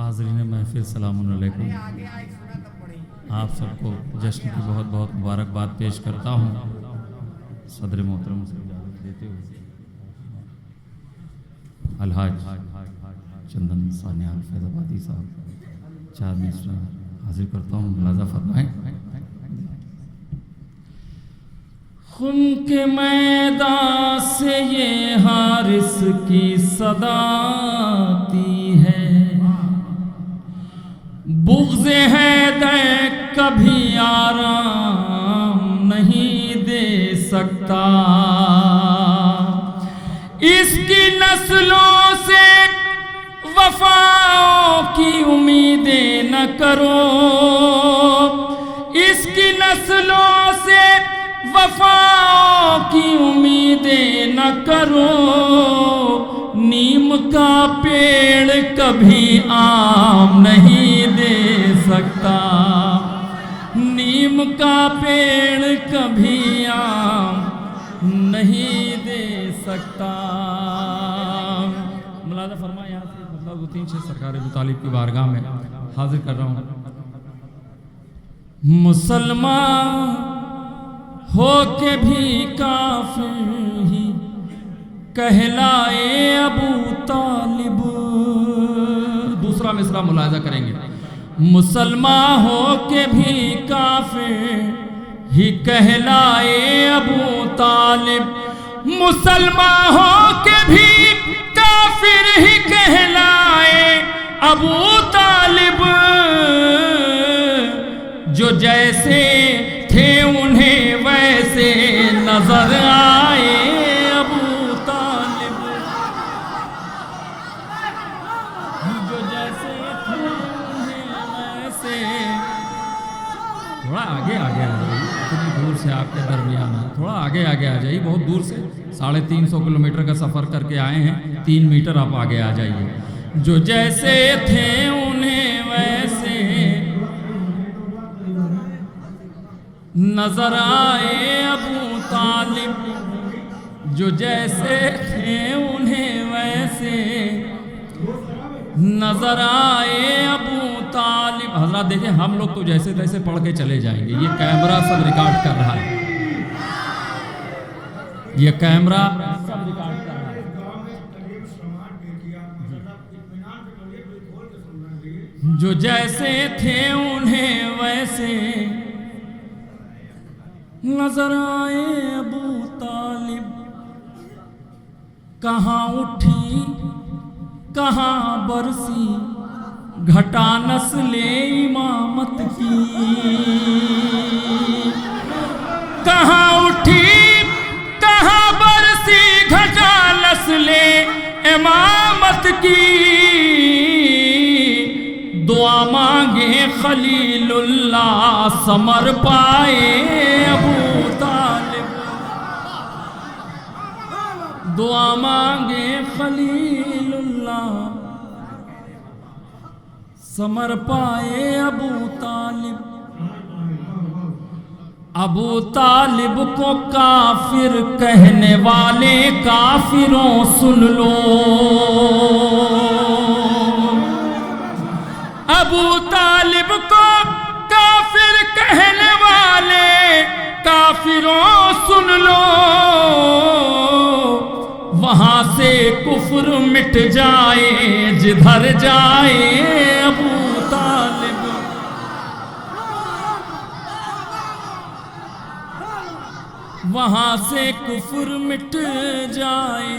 हाज़रीन महफिल सलामुन अलैकुम। आप सबको जश्न की बहुत बहुत मुबारकबाद पेश करता हूँ। सदर मोहतरम से इजाज़त देते हुए अलहाज चंदन सानियाल फैज़ाबादी साहब 4 मिसरा हाजिर करता हूँ, मुलाज़ा फरमाएं। खून के मैदान से ये हारिस की सदा आती है, बुग़्ज़ हैदर कभी आराम नहीं दे सकता। इसकी नस्लों से वफ़ाओं की उम्मीदें न करो, इसकी नस्लों से वफ़ाओं की उम्मीदें न करो। नीम का पेड़ कभी आम नहीं दे सकता, नीम का पेड़ कभी आम नहीं दे सकता। मुलाज़ा फरमाए यहाँ से मतलब 2-3 सरकार अबू तालिब की बारगाह में हाजिर कर रहा हूँ। मुसलमान हो के भी काफिर ही कहलाए अबू तालिब। दूसरा मिसरा मुलाज़ा करेंगे। मुसलमान हो के भी काफिर ही कहलाए अबू तालिब, मुसलमान हो के भी काफिर ही कहलाए अबू तालिब। जो जैसे थे उन्हें वैसे नजर आए अबू तालिब, जो जैसे थे उन्हें वैसे। थोड़ा आगे आ जाइए, इतनी दूर से आपके दरमियान है, थोड़ा आगे आ जाइए। बहुत दूर से 350 किलोमीटर का सफ़र करके आए हैं, 3 मीटर आप आगे आ जाइए। जो जैसे थे उन्हें वैसे नजर आए अबू तालिब, जो जैसे थे उन्हें वैसे नजर आए अबू तालिब। हज़रात देखिए, हम लोग तो जैसे तैसे पढ़ के चले जाएंगे, ये कैमरा सब रिकॉर्ड कर रहा है, ये कैमरा सब रिकॉर्ड कर रहा है। जो जैसे थे उन्हें वैसे नजर आए अबू तालिब। कहाँ उठी कहाँ बरसी घटा नस्ले इमामत की, कहाँ उठी कहाँ बरसी घटा नस्ले इमामत की। दुआ मांगे खलीलुल्लाह समर पाए अबू तालिब, दुआ मांगे खलीलुल्लाह समर पाए अबू तालिब। अबू तालिब को काफिर कहने वाले काफिरों सुन लो, अबू तालिब को काफिर कहने वाले काफिरों सुन लो। वहां से कुफ्र मिट जाए जिधर जाए अबू तालिब, वहां से कुफ्र मिट जाए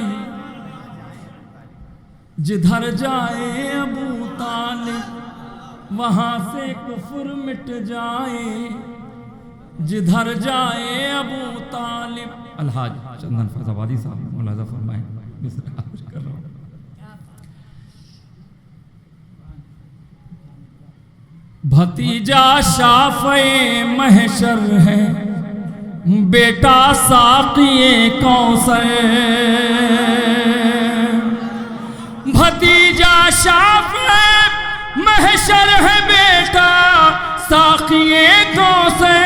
जिधर जाए अबू तालिब, वहां से कुफ्र मिट जाए जिधर जाए अबू तालिब। अलहाज चंदन फैज़ाबादी साहब मुलाज़ा फरमाएं। कर रहा हूँ। भतीजा शाफ़े महशर है, बेटा साक़िए कौसर। भतीजा शाफ़े महशर है, बेटा साक़िए कौसर।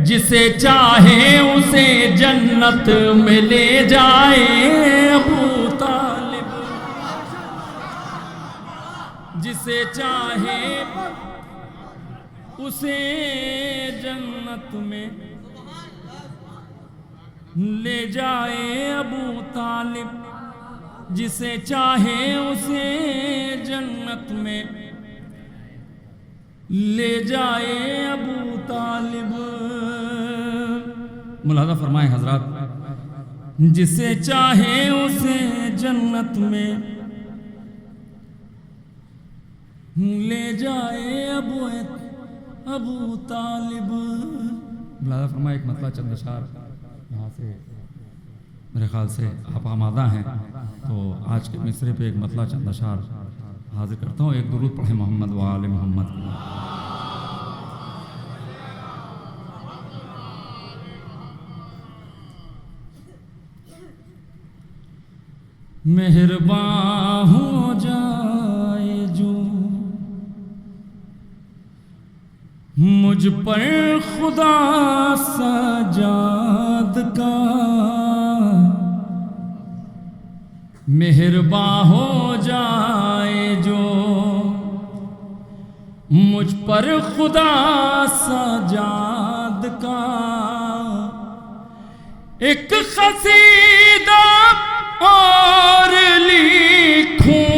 जिसे चाहे उसे जन्नत में ले जाए अबू तालिब। जिसे चाहे उसे जन्नत में ले जाए अबू तालिब, जिसे चाहे उसे जन्नत में ले जाए अबू तालिब। मुलाजा फरमाए हजरत, जिसे चाहे उसे जन्नत में ले जाए अबू तालिब। मुलाजा फरमाए एक मतलब चंद अशार यहाँ से मेरे ख्याल से आप आमादा हैं, तो आज के मिसरे पे एक मतलब चंद अशार हाजिर करता हूँ। एक दुरूद पढ़े मोहम्मद व आले मोहम्मद। मेहरबान हो जाए जो मुझ पर खुदा सजाद का, मेहरबान हो जाए जो मुझ पर खुदा सजाद का, एक कसीदा और लिखूं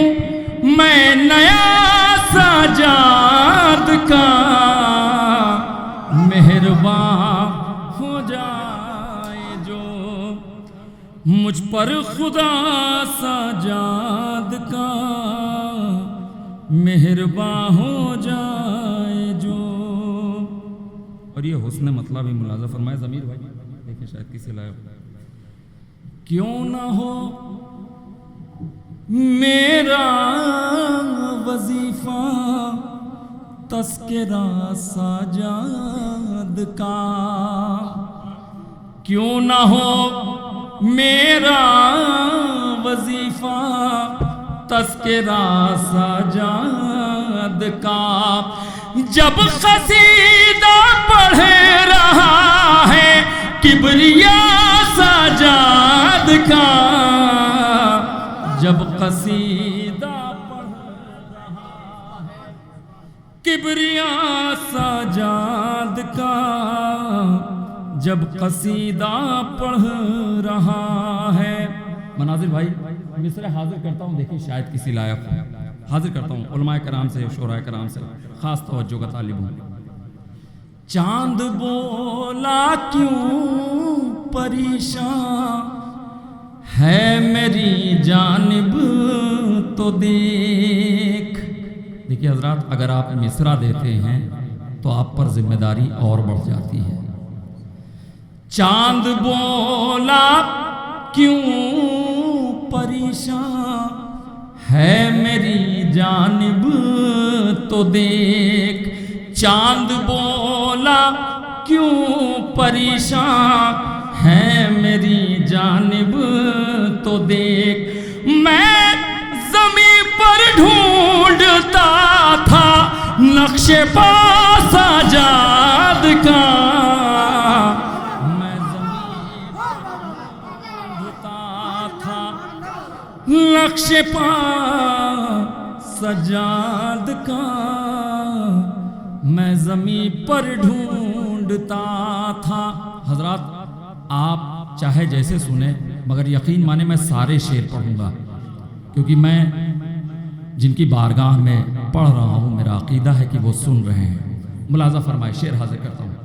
मैं नया सजाद का, मेहरबान हो जाए जो मुझ पर खुदा सजाद का, मेहरबान हो जाए जो। और ये हुस्न मतलब ही मुलाजा फरमाए ज़मीर भाई, देखिए शायद किसी लायक क्यों ना हो मेरा वजीफा तस्करा साजाद का, क्यों ना हो मेरा वजीफा तस्करा साजाद का, जब कसीदा पढ़ रहा है किबरिया साजाद का, जब कसीदा पढ़ रहा है किबरिया साजाद का, जब कसीदा पढ़ रहा है। मनाजिर भाई मिसरे हाजिर करता हूँ, देखिए शायद किसी लायक हाजिर करता हूँ। उलमाए कराम से शोराए कराम से खास तवज्जो का तालिब हूँ। चांद बोला क्यों परेशान है मेरी जानिब तो देख। देखिए हजरात, अगर आप मिसरा देते हैं तो आप पर जिम्मेदारी और बढ़ जाती है। चांद बोला क्यों परेशान है मेरी जानिब तो देख, चांद बोला क्यों परेशान है मेरी जानिब तो देख, मैं ज़मीं पर ढूंढता था नक्शे पास आजाद का, मैं ज़मीं पर ढूंढता था नक्शे पास सजाद का, मैं ज़मीं पर ढूंढता था। हजरात आप चाहे जैसे सुने, मगर यकीन माने मैं सारे शेर पढ़ूंगा, क्योंकि मैं जिनकी बारगाह में पढ़ रहा हूँ मेरा अकीदा है कि वो सुन रहे हैं। मुलाजा फरमाए, शेर हाजिर करता हूँ।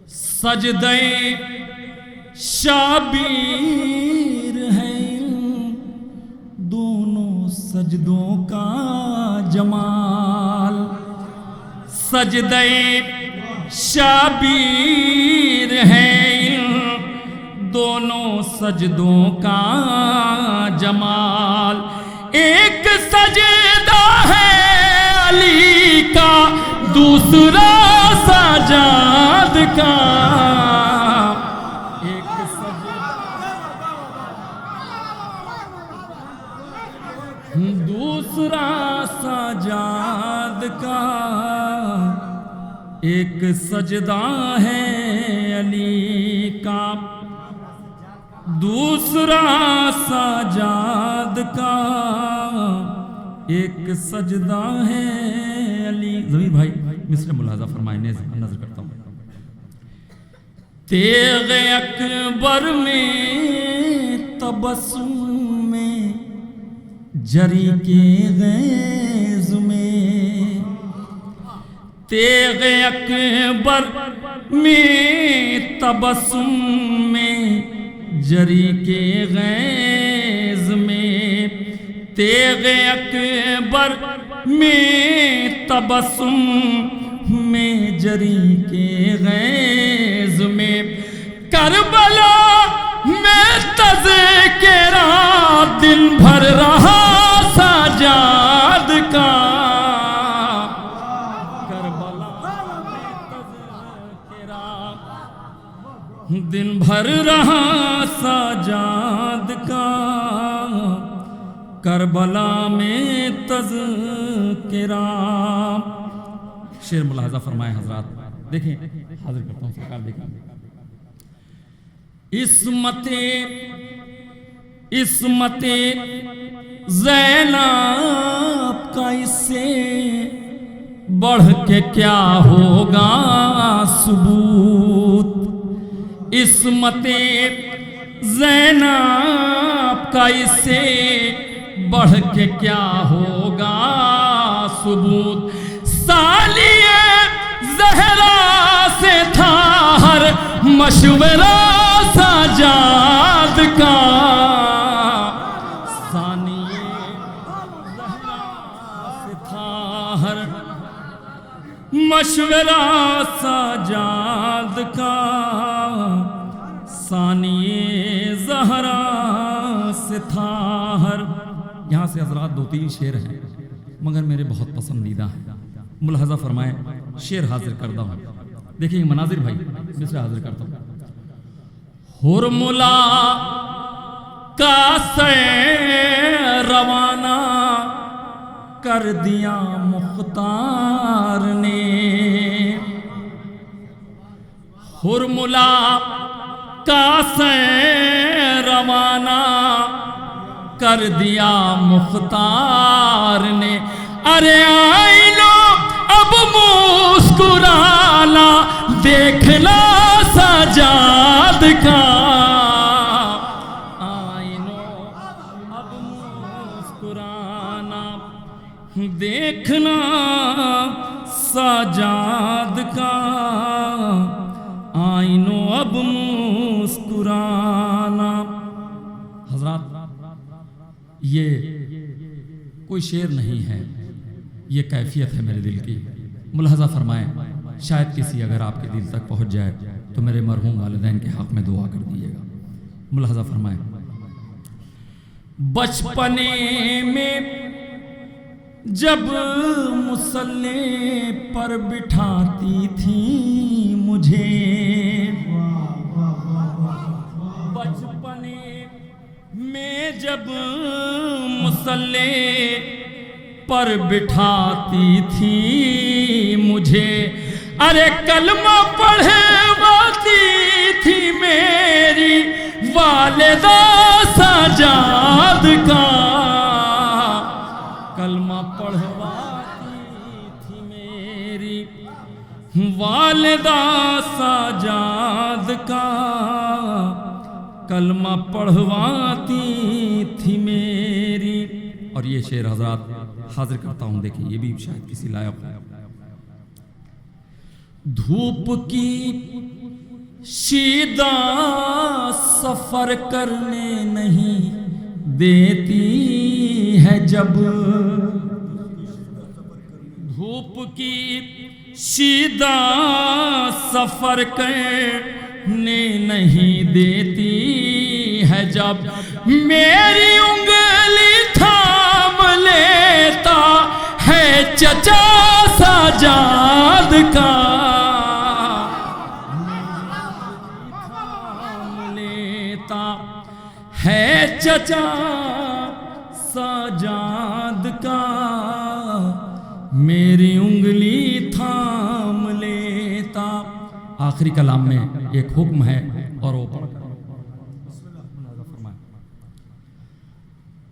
सजदे शाबीर है दोनों सजदों का जमाल, सजदे शाबीर है दोनों सजदों का जमाल, एक सजदा है अली का दूसरा सजाद का, एक सजदा दूसरा सजाद का, एक सजदा है अली का दूसरा सजाद का, एक सजदा है अली। जमीर भाई मिस्र मुलाजा फरमाए, नजर करता हूँ। तेग अकबर में तबस्सुम में जरी के गैज़ में, तेग अकबर में तबस्सुम में जरी के गैज़ में, तेग अकबर में तबस्सुम में जरी के गैज़ में, करबला में तज़किरा दिन भर रहा सजाद का, करबला में तज़किरा दिन भर रहा सजाद का, करबला में तज़किरा। शेर मुलाहजा फरमाए हजरात, देखें हाजिर करता हूँ सरकार, देखें इस्मते ज़ैनब का इससे बढ़ के क्या होगा सबूत, इस्मते ज़ैनब का इससे बढ़ के क्या होगा सबूत, सालिए ज़हरा से था हर मशवरा सजाद का, सानिए ज़हरा से था हर मशवरा सजाद का, सानिए ज़हरा से था हर। यहाँ से हजरात 2-3 शेर हैं मगर मेरे बहुत पसंदीदा हैं, मुलाहजा फरमाए। शेर हाजिर करता हूँ, देखिए मनाजिर भाई मिसर हाजिर करता हूँ। हुरमुला का से रवाना कर दिया मुख्तार ने, हुरमुला का से रवाना कर दिया मुख्तार ने, अरे आई लो अब मुस्कुराना देखना सजाद का, आई लो अब मुस्कुराना देखना सजाद का, आई लो अब मुस्कुराना। हजरात ये कोई शेर नहीं है, ये कैफियत है मेरे दिल की। मुलाहजा फरमाएं, शायद किसी अगर आपके दिल तक पहुंच जाए तो मेरे मरहूम वालिदैन के हक में दुआ कर दीजिएगा। मुलाहजा फरमाएं, बचपने में जब मुसल्ले पर बिठाती थी मुझे, बचपने में जब मुसल्ले पर बिठाती थी मुझे, अरे कलमा पढ़वाती थी मेरी वालिदा सजाद का, कलमा पढ़वाती थी मेरी वालिदा सजाद का, कलमा पढ़वाती थी मेरी। और ये शेर हजरात हाजिर करता हूं, देखिए ये भी शायद किसी लायक है। धूप की शीदा सफर करने नहीं देती है जब, धूप की शीदा सफर करने नहीं देती है जब, मेरी उंगली थाम लेता है चचा सजाद का, थाम लेता है चचा सजाद का, मेरी उंगली थाम लेता। आखिरी कलाम में एक हुक्म है और वो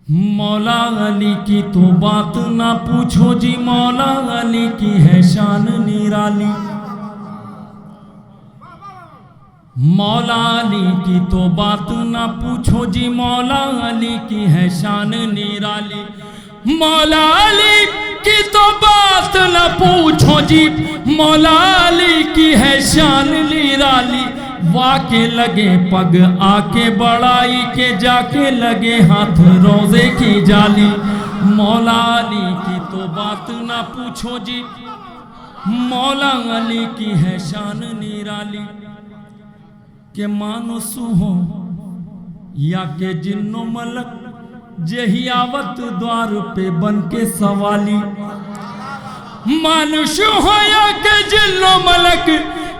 मौला अली की तो बात ना पूछो जी, मौला अली की है शान निराली। मौला अली की तो बात ना पूछो जी, मौला अली की है शान निराली। मौला अली की तो बात ना पूछो जी, मौला अली की है शान निराली। वाके लगे पग आके बड़ाई के, जाके लगे हाथ रोजे की जाली। मौला अली की तो बात ना पूछो जी, मौला अली की है शान निराली। के मानुस हो या के जिन्नो मलक, जही आवत द्वार पे बन के सवाली। मानुष हो या के जिन्नो मलक,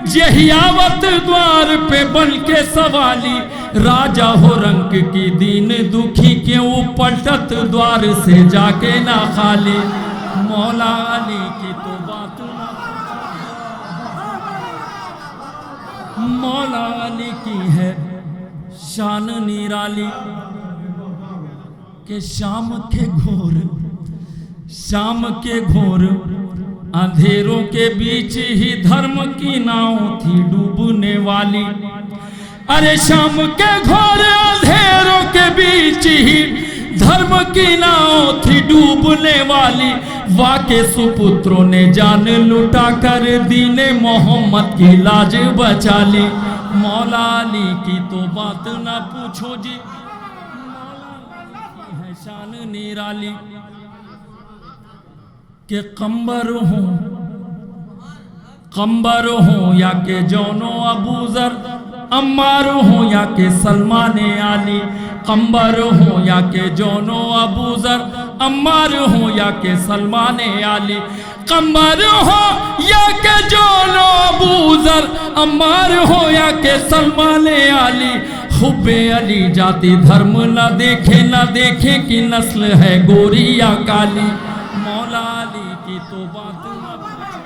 जही आवत द्वार पे बन के सवाली। राजा हो रंग की दीन दुखी के पलटत द्वार से जाके ना खाली। मौला अली की तो बात ना, मौला अली की है शान निराली। के शाम के घोर अंधेरों के बीच ही धर्म की नाव थी डूबने वाली। अरे शाम के घोर अंधेरों के बीच ही धर्म की नाव थी डूबने वाली। वाके सुपुत्रों ने जान लुटा कर दीने मोहम्मद की लाज बचा ली। मौला अली की तो बात ना पूछो जी, मौला अली की है शान निराली। के कंबर हो या के जौनो अबूजर, अम्मार हो या के सलमान आली। कंबर हो या के जौनो अबूजर, अम्मार हो या के सलमान आली। कंबर हो या के जौनो अबूजर, अम्मार हो या के सलमान आली। हुब्बे अली जाति धर्म न देखे कि नस्ल है गोरी या काली। मौला अली की तो बात ना पूछो,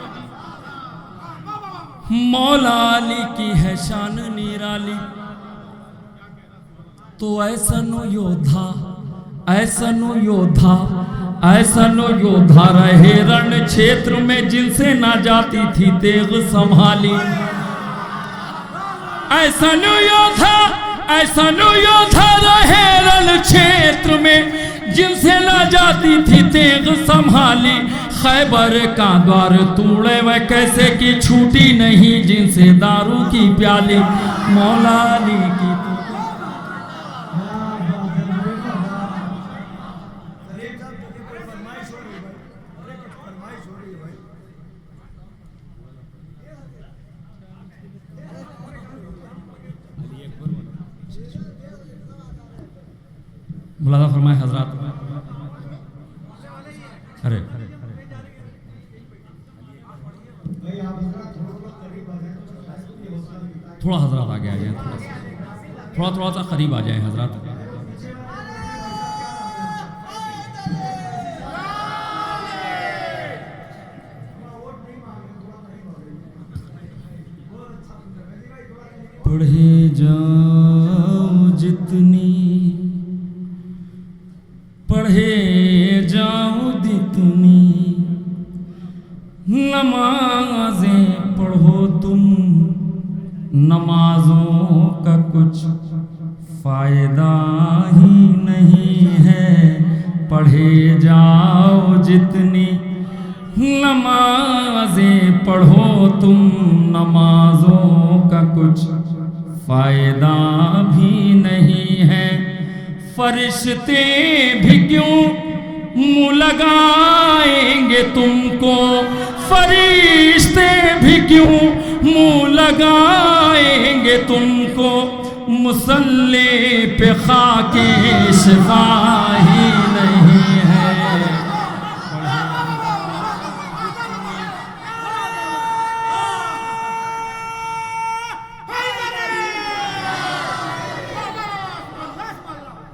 मौला अली की है शान निराली। तो ऐसनो योद्धा रहे रण क्षेत्र में, जिनसे ना जाती थी तेग संभाली। ऐसनो योद्धा रहे रण क्षेत्र में, जिनसे ना जाती थी तेग संभाली। खैबर का द्वार तोड़े वह कैसे कि छूटी नहीं जिनसे दारू की प्याली। मौला अली की मुलाजा फरमाए हजरात। अरे थोड़ा हजरात आगे आ जाए, थोड़ा सा करीब आ जाए हजरात। पढ़े जाओ जितनी, पढ़े जाओ जितनी, नमाजें पढ़ो तुम, नमाजों का कुछ फायदा ही नहीं है। पढ़े जाओ जितनी, नमाजें पढ़ो तुम, नमाजों का कुछ फायदा भी नहीं है। फरिश्ते भी क्यों मुँह लगाएंगे तुमको, फरिश्ते भी क्यों मुँह लगाएंगे तुमको। मुसल्ले पे खाके शिफा ही नहीं है।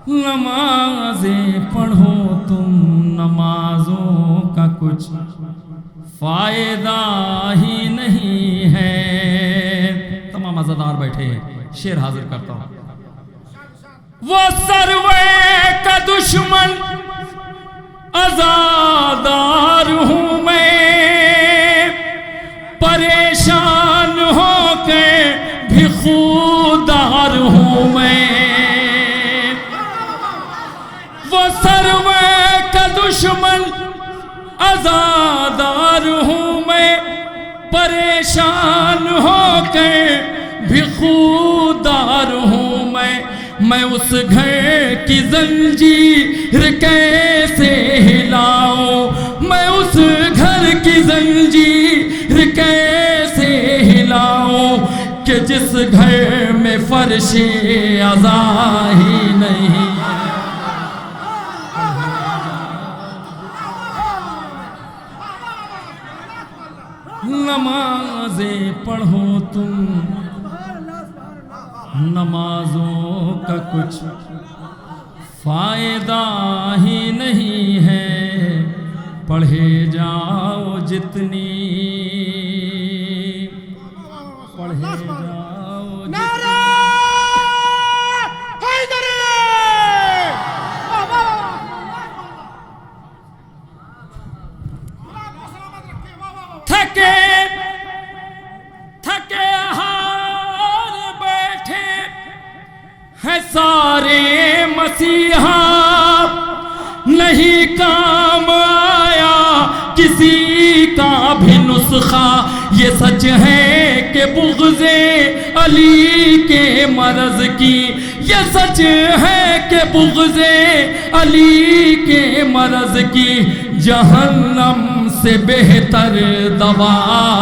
नमाजें पढ़ो तुम, नमाजों का कुछ फायदा ही नहीं है। तमाम मज़ेदार बैठे हैं, शेर हाजिर करता हूँ। वो सर्वे का दुश्मन आजादार हूं मैं, परेशान होके भी खुदार हूं मैं। वो सर्वे का दुश्मन आजादार हूं मैं, परेशान होके भी खुदार हूं मैं उस घर की जंजीर कैसे हिलाऊं, मैं उस घर की जंजीर कैसे हिलाऊं, कि जिस घर में फर्शे अज़ा ही नहीं। नमाज़ें पढ़ो तुम, नमाजों का कुछ फायदा ही नहीं है, पढ़े जाओ जितनी, पढ़े जाओ जितनी। थके थके हार बैठे हैं सारे मसीहा, नहीं काम आया किसी का भी नुस्खा। ये सच है कि बुग़्ज़े अली के मरज़ की, ये सच है कि बुग़्ज़े अली के मरज़ की, जहन्नम से बेहतर दवा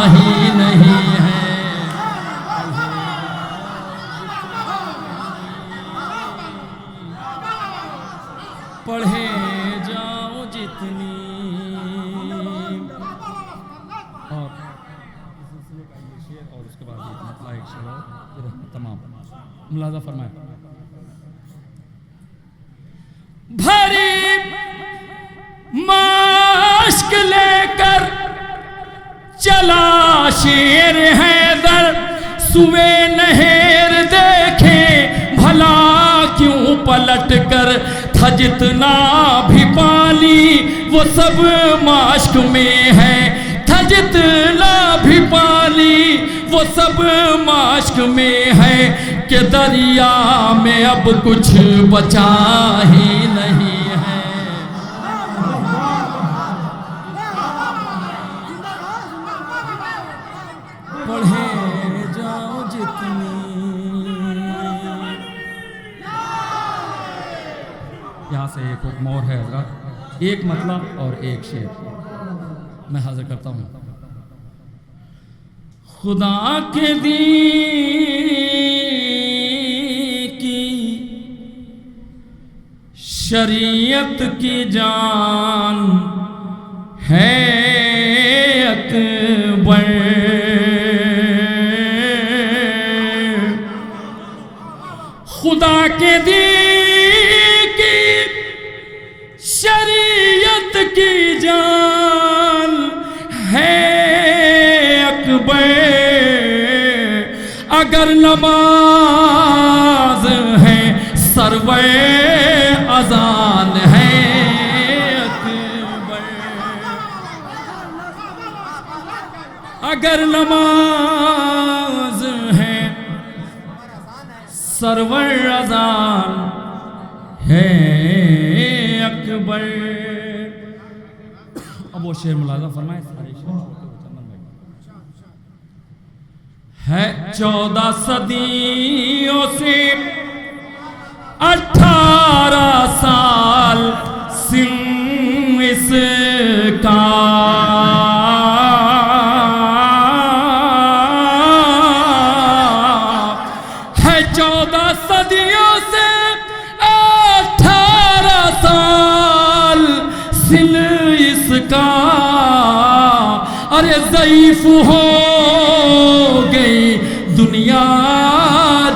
ही नहीं है। पढ़े जाओ जितनी। और शेर और उसके बाद मतलब एक शेर और तमाम मुलाज़ा फरमाए। भरी माश्क लेकर चला शेर हैदर, सुवे नहर देखे भला क्यों पलट कर, था जितना भी पानी वो सब माश्क में है, था जितना भी पानी वो सब माश्क में है, कि दरिया में अब कुछ बचा ही नहीं है। पढ़े जाओ जितनी। यहाँ से एक हुक्म और है हज़रात, एक मतलब और एक शेर मैं हाजिर करता हूँ। खुदा के दीन की शरीयत की जान है अकबर, खुदा के दीन की शरीयत की जान है अकबर, अगर नमाज है सरवे अजान है अकबर, अगर नमाज है सरवर अजान है अकबर। अब वो शेर मुलाज़ा फरमाए सारे शेर है। 14 सदियों से 18 साल सिंह इसका, है 14 सदियों से 18 साल सिंह इसका, अरे ज़ईफ़ हो गई दुनिया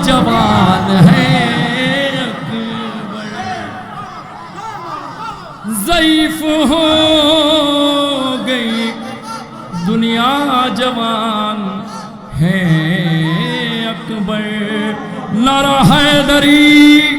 जवान है अकबर, ज़ईफ़ हो गई दुनिया जवान है अकबर। नारा हैदरी।